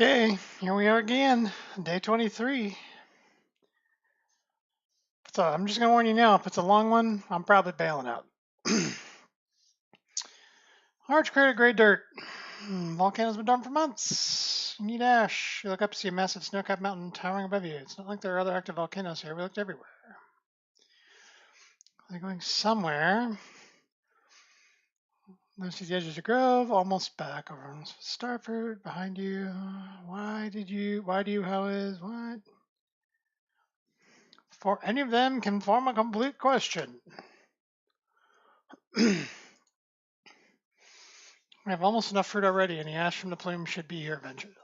Okay, here we are again, day 23. So I'm just gonna warn you now, if it's a long one, I'm probably bailing out. Large crater, gray dirt. Volcano's been dormant for months. You need ash. You look up to see a massive snow-capped mountain towering above you. It's not like there are other active volcanoes here. We looked everywhere. They're going somewhere. Let's see the edge of the grove, almost back over Starfruit behind you. Why do you, how is, what? For any of them can form a complete question. We have almost enough fruit already, and the ash from the plume should be here eventually.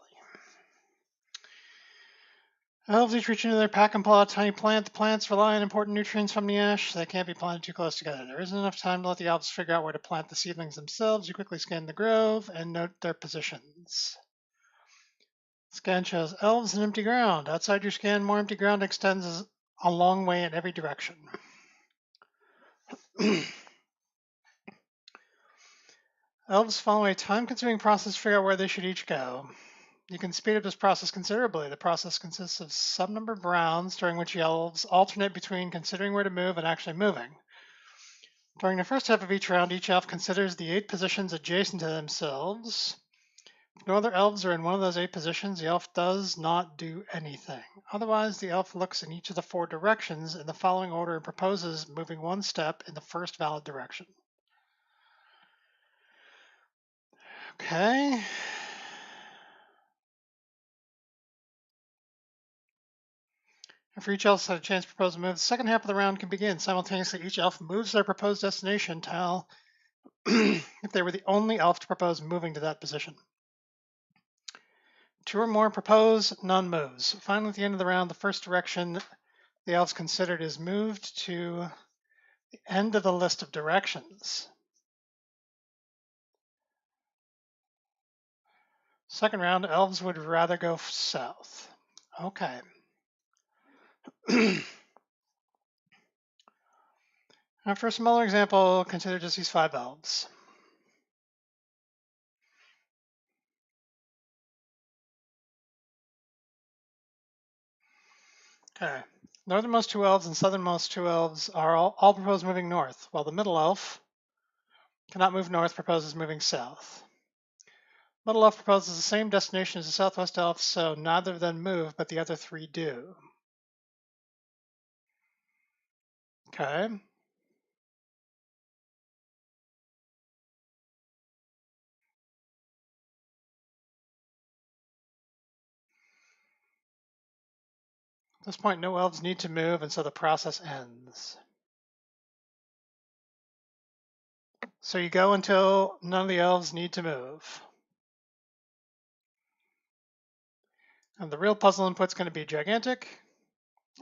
Elves each reach into their pack and pull out a tiny plant. The plants rely on important nutrients from the ash. They can't be planted too close together. There isn't enough time to let the elves figure out where to plant the seedlings themselves. You quickly scan the grove and note their positions. Scan shows elves and empty ground. Outside your scan, more empty ground extends a long way in every direction. Elves follow a time-consuming process to figure out where they should each go. You can speed up this process considerably. The process consists of some number of rounds during which the elves alternate between considering where to move and actually moving. During the first half of each round, each elf considers the 8 positions adjacent to themselves. If no other elves are in one of those 8 positions, the elf does not do anything. Otherwise, the elf looks in each of the 4 directions in the following order and proposes moving 1 step in the first valid direction. Okay. After each elf had a chance to propose a move, the second half of the round can begin. Simultaneously, each elf moves their proposed destination tile if they were the only elf to propose moving to that position. 2 or more propose, none moves. Finally, at the end of the round, the first direction the elves considered is moved to the end of the list of directions. Second round, elves would rather go south. Okay. Now for a smaller example, consider just these 5 elves. Okay. Northernmost 2 elves and southernmost 2 elves are all propose moving north, while the middle elf cannot move north, proposes moving south. Middle elf proposes the same destination as the southwest elf, so neither of them move, but the other 3 do. Okay. At this point, no elves need to move, and so the process ends. So you go until none of the elves need to move. And the real puzzle input's going to be gigantic.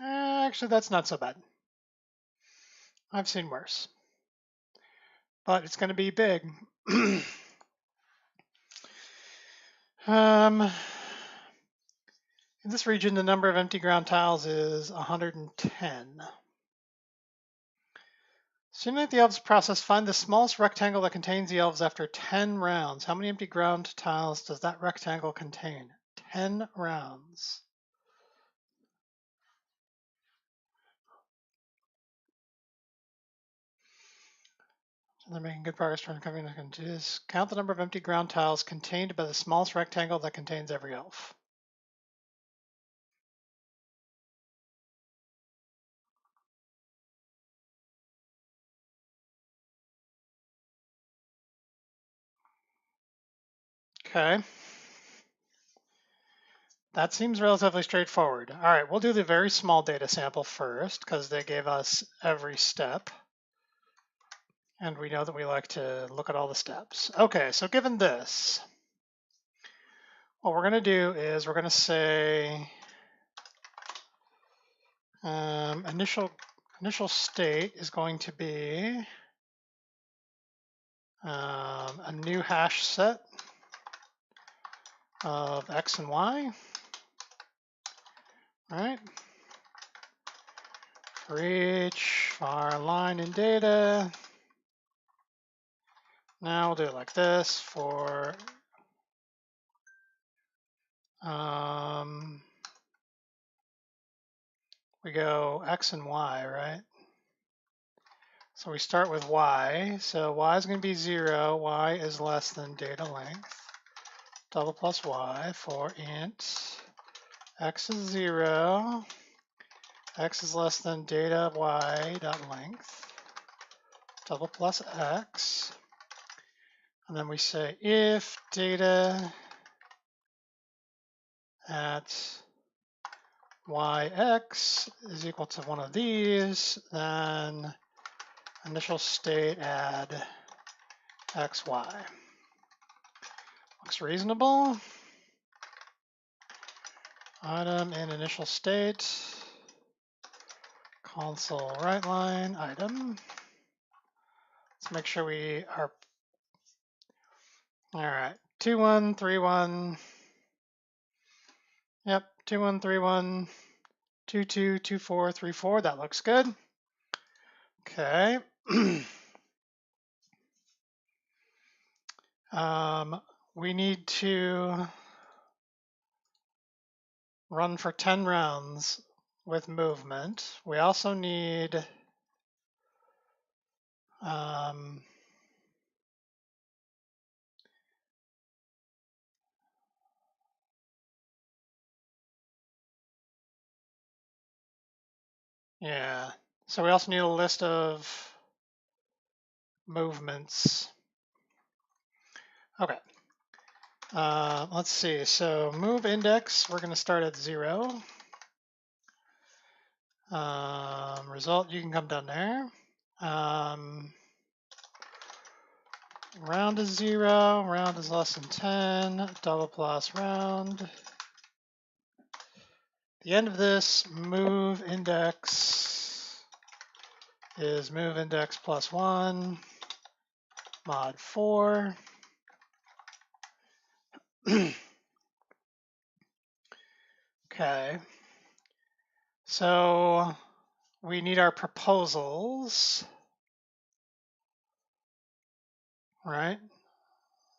Actually, that's not so bad. I've seen worse. But it's going to be big. In this region, the number of empty ground tiles is 110. Simulate the elves process. Find the smallest rectangle that contains the elves after 10 rounds. How many empty ground tiles does that rectangle contain? 10 rounds. So they're making good progress toward uncovering this. Count the number of empty ground tiles contained by the smallest rectangle that contains every elf. Okay. That seems relatively straightforward. All right, we'll do the very small data sample first because they gave us every step. And we know that we like to look at all the steps. Okay, so given this, what we're going to do is we're going to say initial state is going to be a new hash set of X and Y. All right. For each our line in data. Now we'll do it like this for We go x and y, right? So we start with y. So y is going to be 0. Y is less than data length. Double plus y for int x is 0. X is less than data y dot length. Double plus x. And then we say if data at yx is equal to one of these, then initial state add xy. Looks reasonable. Item in initial state, console write line item. Let's make sure we are, all right, 2131. Yep, 2131, 222434. That looks good. Okay. We need to run for 10 rounds with movement. We also need yeah, so we also need a list of movements. Okay. Let's see. So move index, we're going to start at 0. Result, you can come down there. Round is 0. Round is less than 10. Double plus round. The end of this move index is move index plus 1 mod 4. Okay. So we need our proposals, right?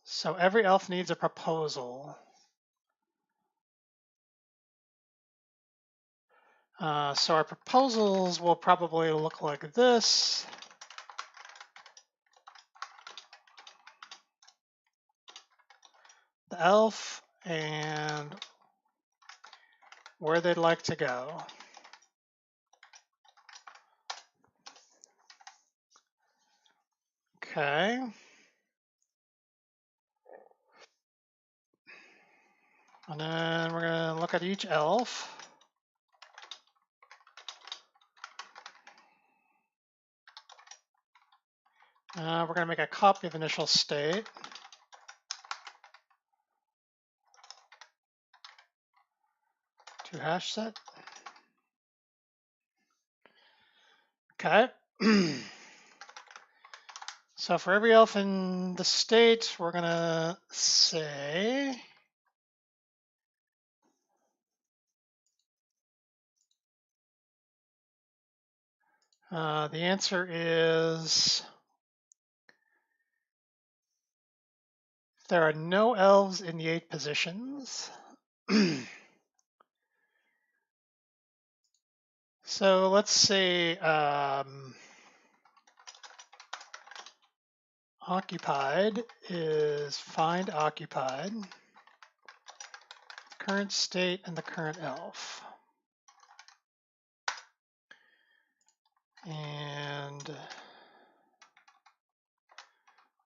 So every elf needs a proposal. So our proposals will probably look like this. The elf and where they'd like to go. Okay. And then we're going to look at each elf. We're going to make a copy of initial state. To hash set. Okay. So for every elf in the state, we're going to say the answer is there are no elves in the 8 positions. So let's say occupied is find occupied, current state and the current elf. And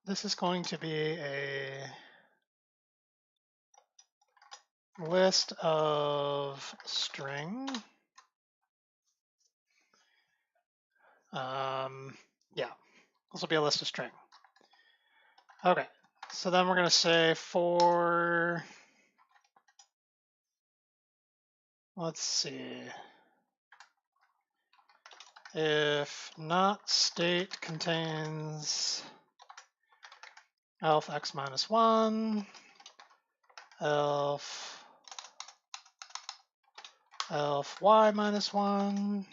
this is going to be a list of string. Yeah, this will be a list of string. Okay, so then we're going to say for, let's see, if not state contains elf x minus 1, elf y minus 1,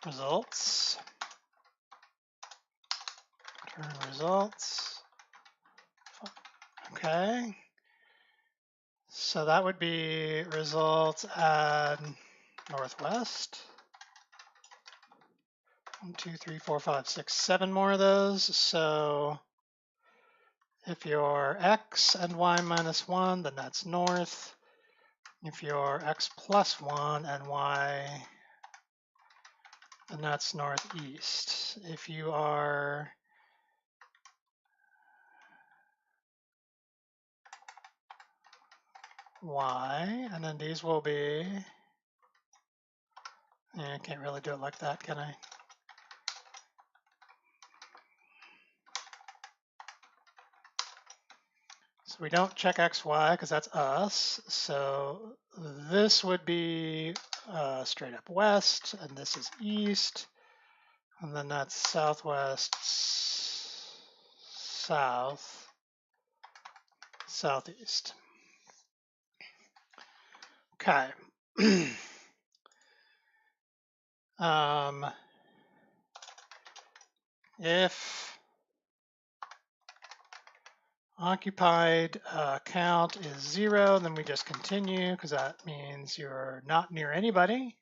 results. Return results. Okay. So that would be results at northwest. 1, 2, 3, 4, 5, 6, 7 more of those. So if you're x and y minus 1, then that's north. If you're x plus 1 and y, then that's northeast. If you are y, and then these will be, I can't really do it like that, can I? So we don't check x, y because that's us. So this would be straight up west, and this is east, and then that's southwest, south, southeast. Okay. If occupied count is 0, then we just continue because that means you're not near anybody.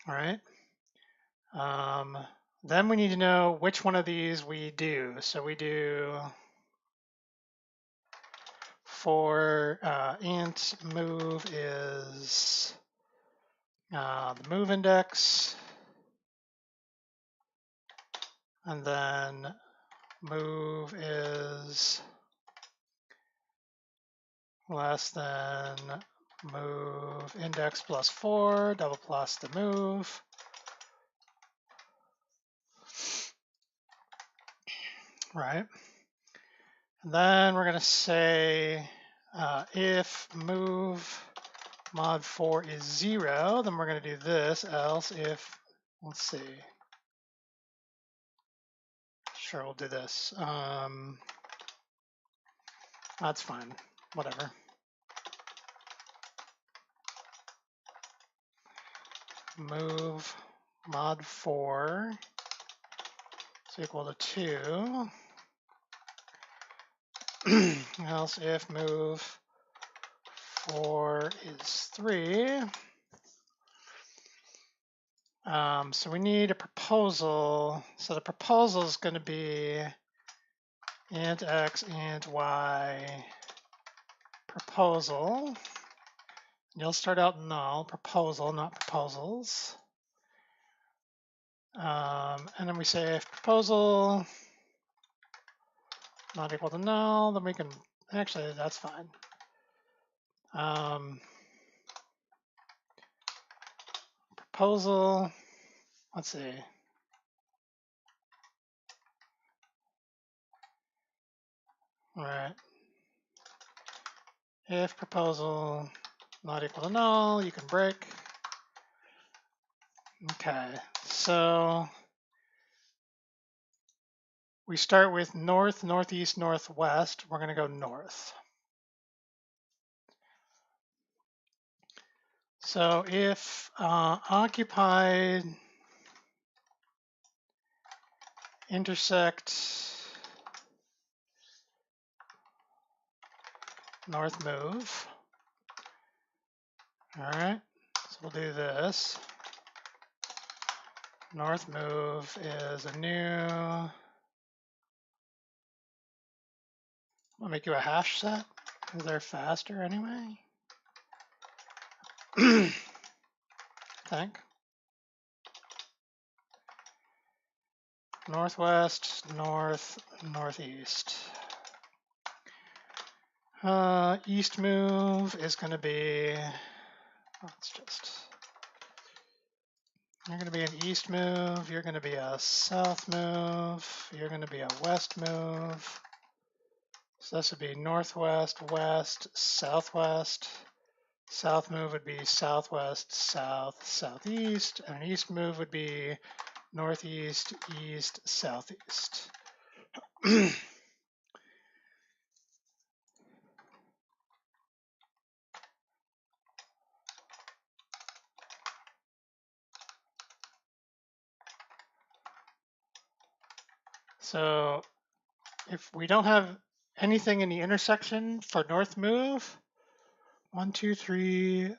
All right. Then we need to know which one of these we do. So we do for int move is the move index, and then move is less than move index plus 4, double plus the move. Right. And then we're going to say if move mod 4 is 0, then we're going to do this, else if, let's see, sure, we'll do this. That's fine, whatever. Move mod 4 is equal to 2. Else if move 4 is 3. So we need a proposal. So the proposal is going to be int x, int y, proposal. You'll start out null, proposal, not proposals. And then we say if proposal not equal to null, then we can, actually that's fine. Proposal, let's see. All right. If proposal not equal to null, you can break. Okay, so we start with north, northeast, northwest. We're going to go north. So if occupied intersect north move, all right, so we'll do this. North move is a new, I'll make you a hash set because they're faster anyway. I think. Northwest, north, northeast. East move is going to be, let's just, you're going to be an east move, you're going to be a south move, you're going to be a west move. So this would be northwest, west, southwest. South move would be southwest, south, southeast, and an east move would be northeast, east, southeast. So if we don't have anything in the intersection for north move, 1, 2, 3,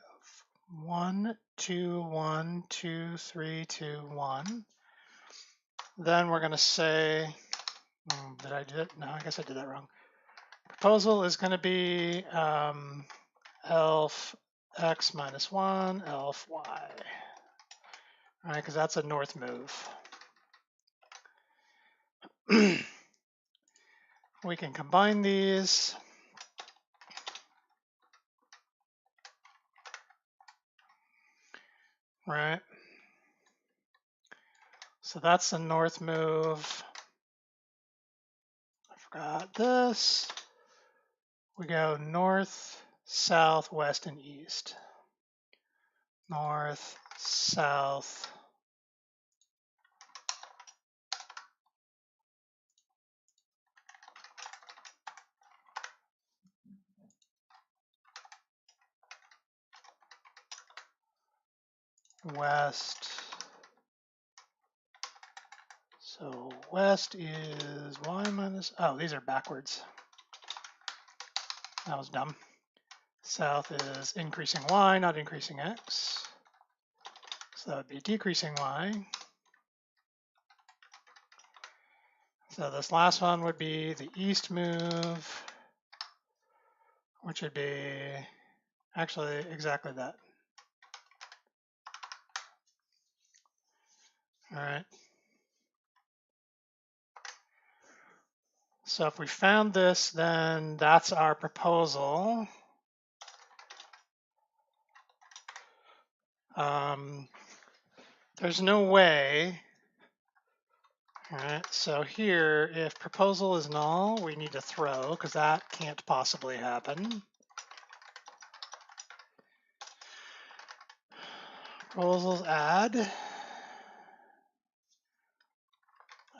1, 2, 1, 2, 3, 2, 1, then we're going to say, did I do it? No, I guess I did that wrong. Proposal is going to be elf x minus 1, elf y. All right, because that's a north move. We can combine these. Right. So that's the north move. I forgot this. We go north, south, west, and east. North, south, west. So west is y minus, oh, these are backwards. That was dumb. South is increasing y, not increasing x. So that would be decreasing y. So this last one would be the east move, which would be actually exactly that. All right. So if we found this, then that's our proposal. There's no way. All right, so here, if proposal is null, we need to throw, because that can't possibly happen. Proposals add,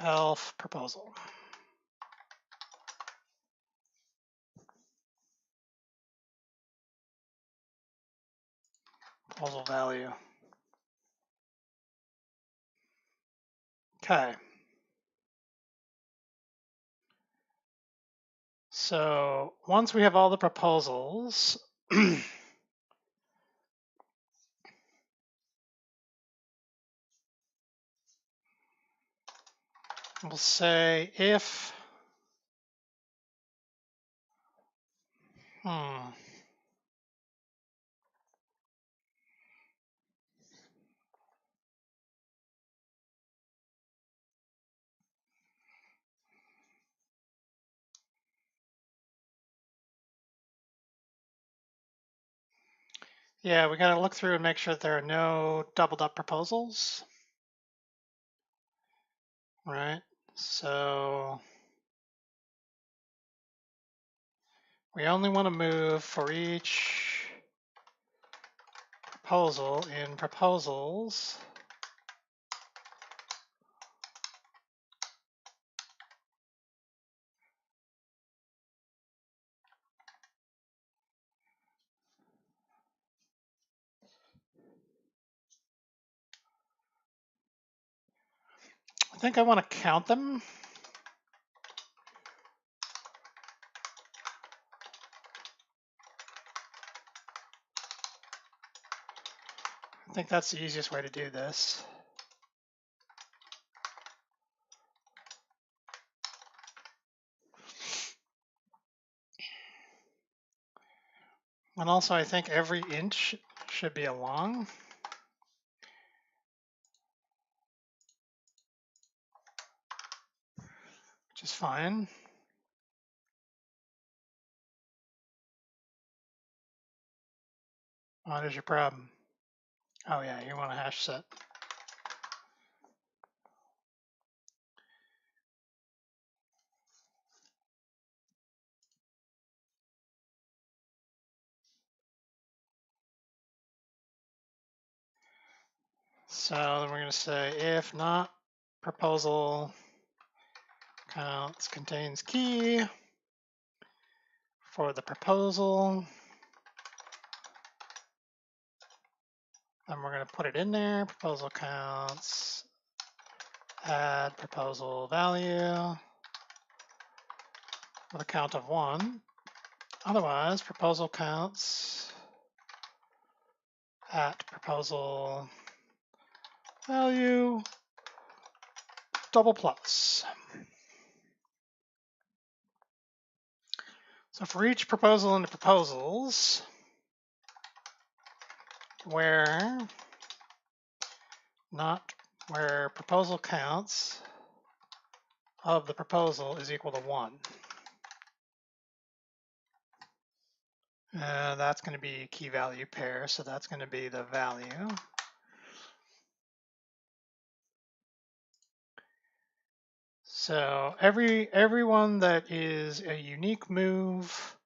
elf proposal. Proposal value. Okay. So once we have all the proposals, we'll say if, yeah, we got to look through and make sure that there are no doubled up proposals. Right, so we only want to move for each proposal in proposals. I think I want to count them. I think that's the easiest way to do this. And also, I think every inch should be a long. Which is fine. What is your problem? Oh yeah, you want a hash set. So then we're going to say if not proposal counts contains key for the proposal, then we're going to put it in there. Proposal counts add proposal value with a count of 1. Otherwise, proposal counts at proposal value double plus. So for each proposal into proposals, where proposal counts of the proposal is equal to 1. That's going to be key value pair, so that's going to be the value. So everyone that is a unique move,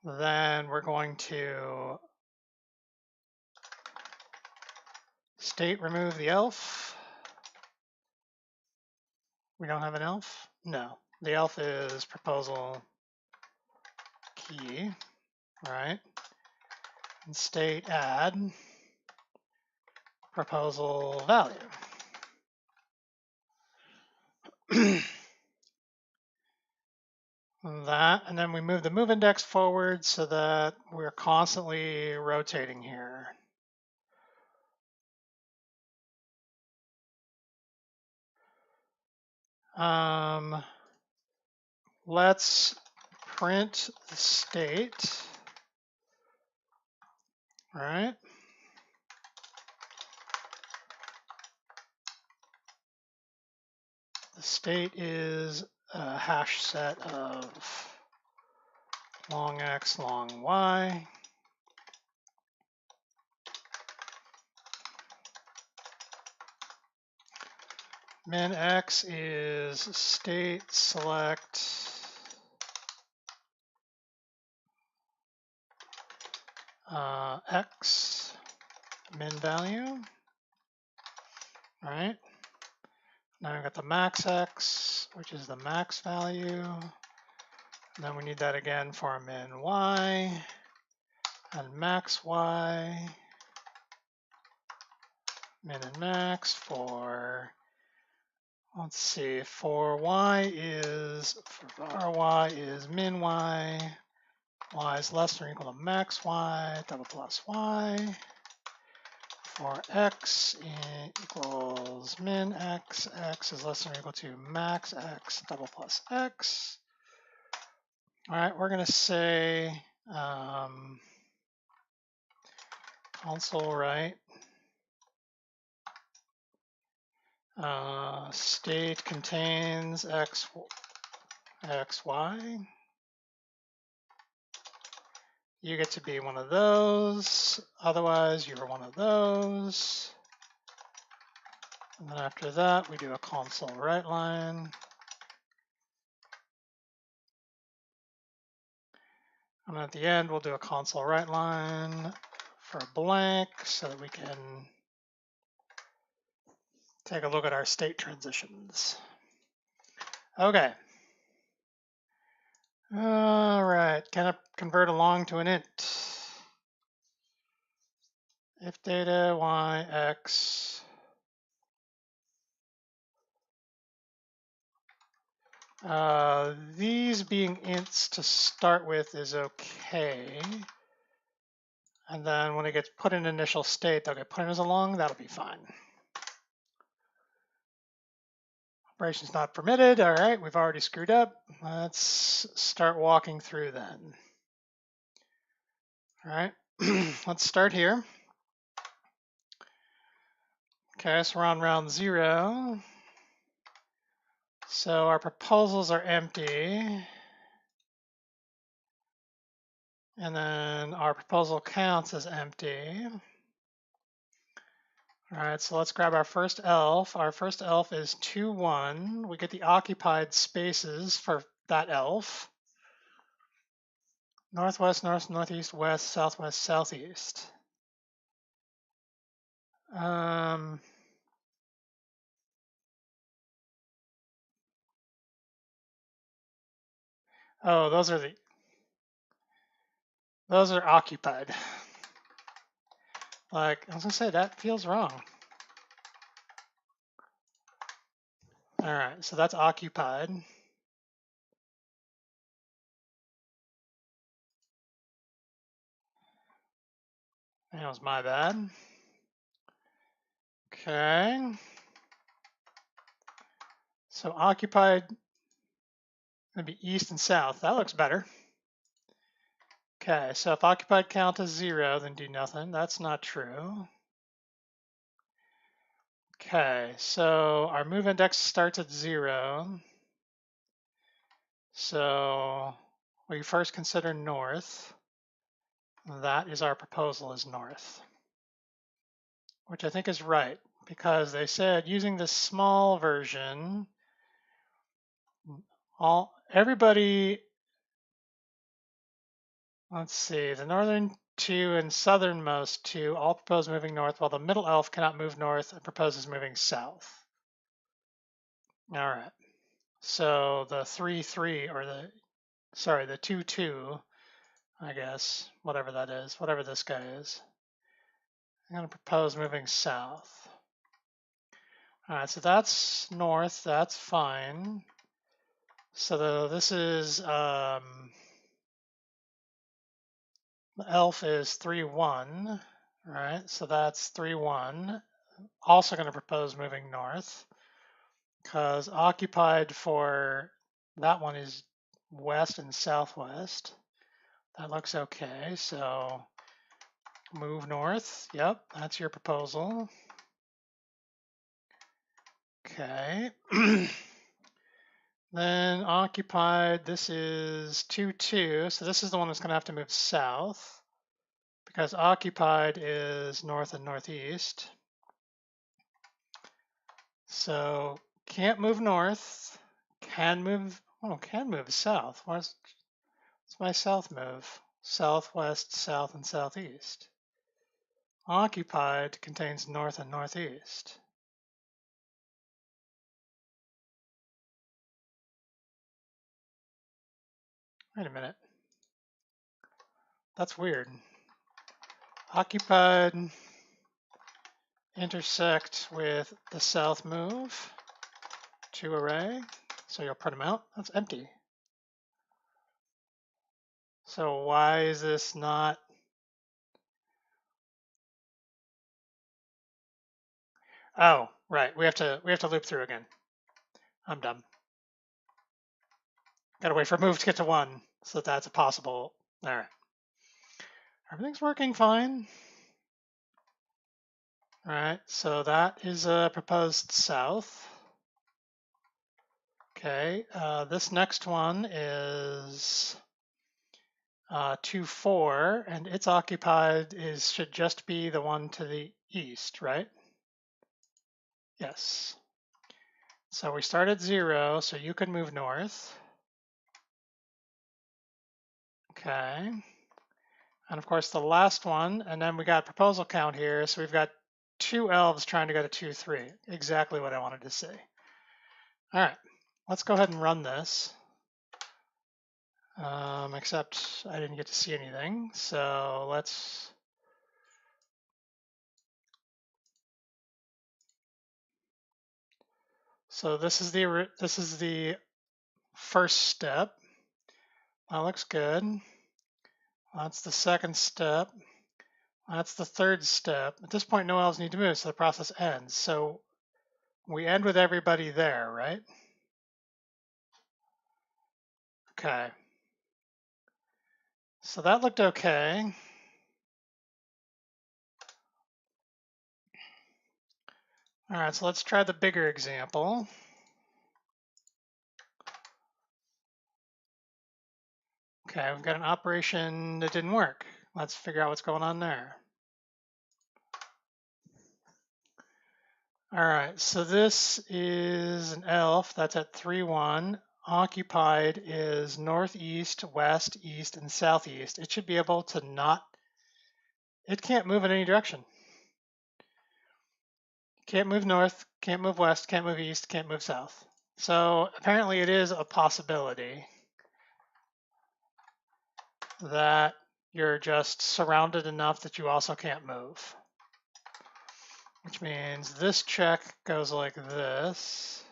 then we're going to state remove the elf. We don't have an elf? No. The elf is proposal key, right? And state add proposal value. That, and then we move the move index forward so that we're constantly rotating here. Let's print the state, all right? The state is a hash set of long x, long y. Min x is state select x min value, all right? Now we've got the max x, which is the max value. And then we need that again for min y and max y, min and max for, let's see, for ry is min y, y is less than or equal to max y, double plus y. For x equals min x, x is less than or equal to max x, double plus x. All right, we're going to say console write state contains x, y. You get to be one of those. Otherwise, you're one of those. And then after that, we do a console write line. And at the end, we'll do a console write line for blank so that we can take a look at our state transitions. Okay. All right, can I convert a long to an int? If data y, x, these being ints to start with is okay. And then when it gets put in initial state, they'll get put in as a long, that'll be fine. Operations not permitted, all right, we've already screwed up. Let's start walking through then. All right, let's start here. Okay, so we're on round 0. So our proposals are empty. And then our proposal counts as empty. All right, so let's grab our first elf. Our first elf is 2, 1. We get the occupied spaces for that elf. Northwest, north, northeast, west, southwest, southeast. Oh, those are occupied. Like, I was gonna say, that feels wrong. All right, so that's occupied. That was my bad. Okay. So occupied gonna be east and south. That looks better. Okay, so if occupied count is 0, then do nothing. That's not true. Okay, so our move index starts at 0. So we first consider north. That is our proposal is north, which I think is right because they said using this small version, everybody, let's see, the northern 2 and southernmost 2 all propose moving north, while the middle elf cannot move north and proposes moving south. All right. So the 3-3 or the 2-2, I guess, whatever that is, whatever this guy is. I'm going to propose moving south. All right, so that's north. That's fine. So this is the elf is 3-1, right? So that's 3-1. Also going to propose moving north because occupied for that one is west and southwest. That looks okay. So move north. Yep, that's your proposal. Okay. Then occupied, this is 2-2. So this is the one that's going to have to move south because occupied is north and northeast. So can't move north, can move south. What's my south move? Southwest, south, and southeast. Occupied contains north and northeast. Wait a minute. That's weird. Occupied intersect with the south move to array. So you'll print them out. That's empty. So why is this not? Oh, right. We have to loop through again. I'm dumb. Gotta wait for move to get to 1 so that's a possible. All right. Everything's working fine. All right, so that is a proposed south. Okay, this next one is 2-4, and it's occupied should just be the one to the east, right? Yes. So we start at 0, so you could move north. Okay. And of course the last one, and then we got proposal count here, so we've got 2 elves trying to go to 2-3. Exactly what I wanted to say. All right, let's go ahead and run this. Except I didn't get to see anything. So let's. So this is the first step. That looks good. That's the second step. That's the third step. At this point, no elves need to move, so the process ends. So we end with everybody there, right? Okay. So that looked okay. All right, so let's try the bigger example. Okay, we've got an operation that didn't work. Let's figure out what's going on there. All right, so this is an elf that's at 3-1. Occupied is northeast, west, east, and southeast. It should be able to it can't move in any direction. Can't move north, can't move west, can't move east, can't move south. So apparently it is a possibility that you're just surrounded enough that you also can't move. Which means this check goes like this.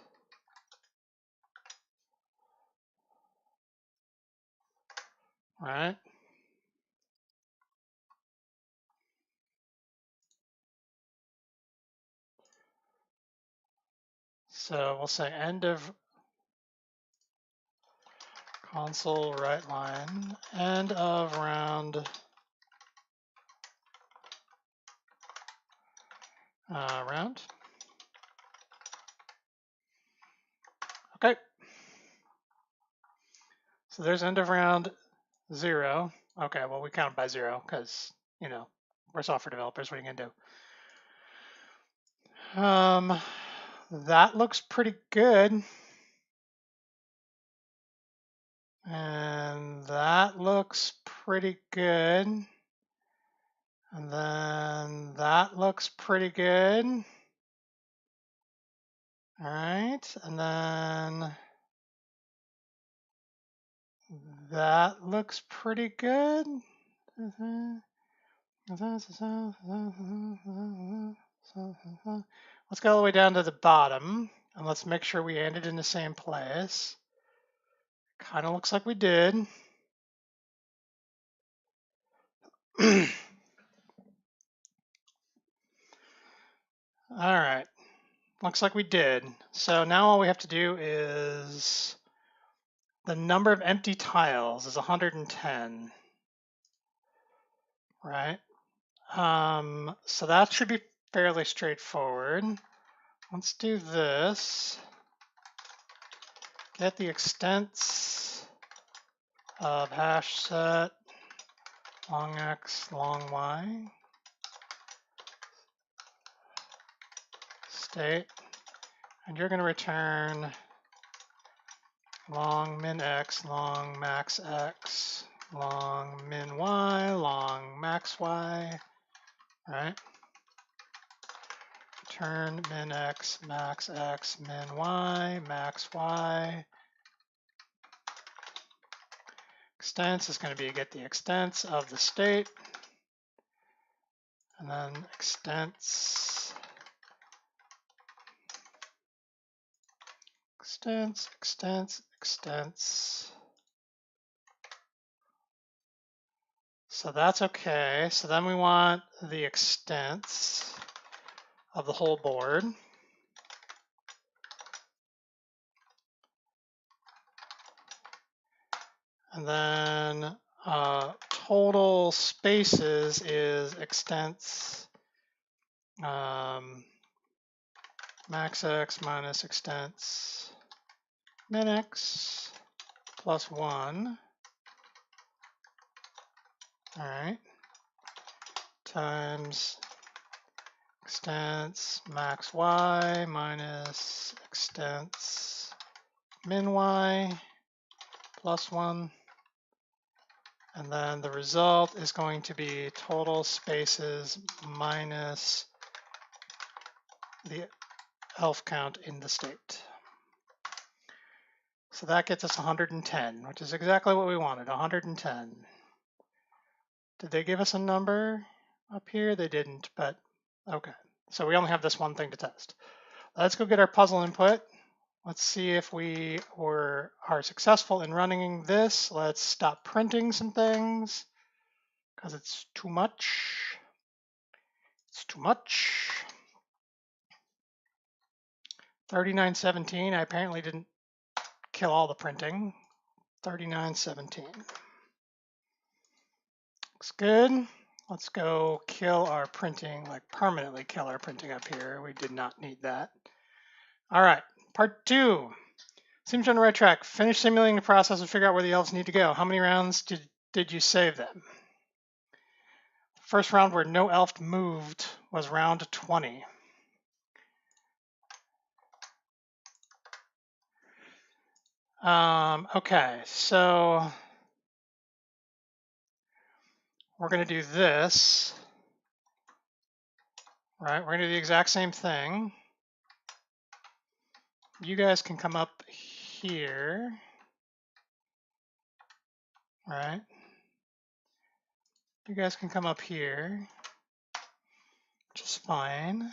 right? So we'll say end of console write line, end of round round. Okay. So there's end of round 0. Okay, well, we count by 0 because, you know, we're software developers. What are you going to do? That looks pretty good. And that looks pretty good. And then that looks pretty good. All right. And then that looks pretty good. Let's go all the way down to the bottom and let's make sure we ended in the same place. Kind of looks like we did. All right, looks like we did. So now all we have to do is the number of empty tiles is 110, right? So that should be fairly straightforward. Let's do this. Get the extents of hash set long x, long y, state, and you're going to return long min x, long max x, long min y, long max y, right? Return min x, min y, max y. Extents is going to be get the extents of the state, and then extents, extents, extents, extents. So that's okay. So then we want the extents of the whole board. And then total spaces is extents max x minus extents min x plus 1. All right. Times extents max y minus extents min y plus 1. And then the result is going to be total spaces minus the elf count in the state. So that gets us 110, which is exactly what we wanted, 110. Did they give us a number up here? They didn't, but okay. So we only have this one thing to test. Let's go get our puzzle input. Let's see if we are successful in running this. Let's stop printing some things because it's too much. It's too much. 3917, I apparently didn't kill all the printing. 3917. Looks good. Let's go kill our printing, like permanently kill our printing up here. We did not need that. All right, part 2. Seems you're on the right track. Finish simulating the process and figure out where the elves need to go. How many rounds did you save them? First round where no elf moved was round 20. Okay, so we're going to do this, right? We're going to do the exact same thing. You guys can come up here, right? You guys can come up here, which is fine.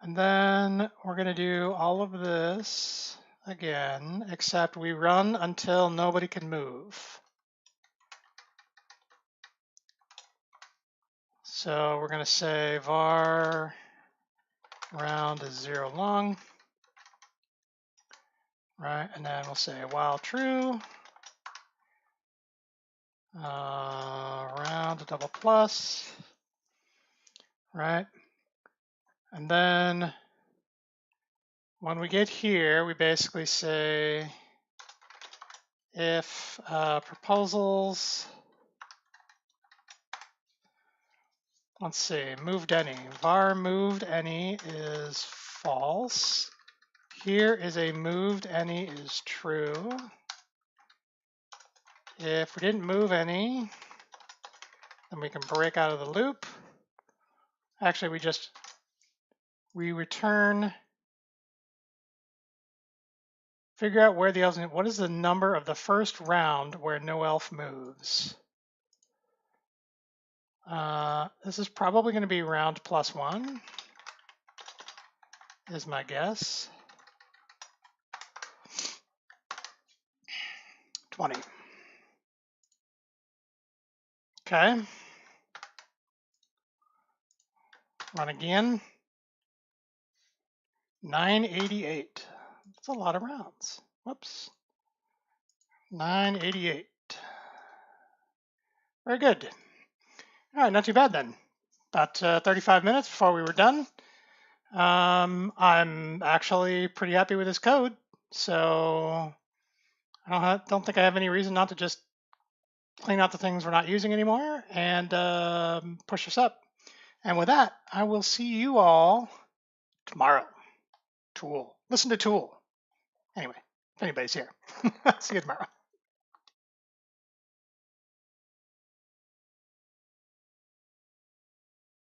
And then we're going to do all of this again, except we run until nobody can move. So we're going to say var round is 0 long, right? And then we'll say while true, round a double plus, right? And then when we get here, we basically say if proposals, let's see, moved any, var moved any is false. Here is a moved any is true. If we didn't move any, then we can break out of the loop. Actually, we return, figure out where the elf, what is the number of the first round where no elf moves? This is probably going to be round +1, is my guess. 20. Okay. Run again. 988. That's a lot of rounds. Whoops. 988. Very good. All right, not too bad then. About 35 minutes before we were done. I'm actually pretty happy with this code, so I don't think I have any reason not to just clean out the things we're not using anymore and push this up. And with that, I will see you all tomorrow. Tool. Listen to Tool. Anyway, if anybody's here. See you tomorrow.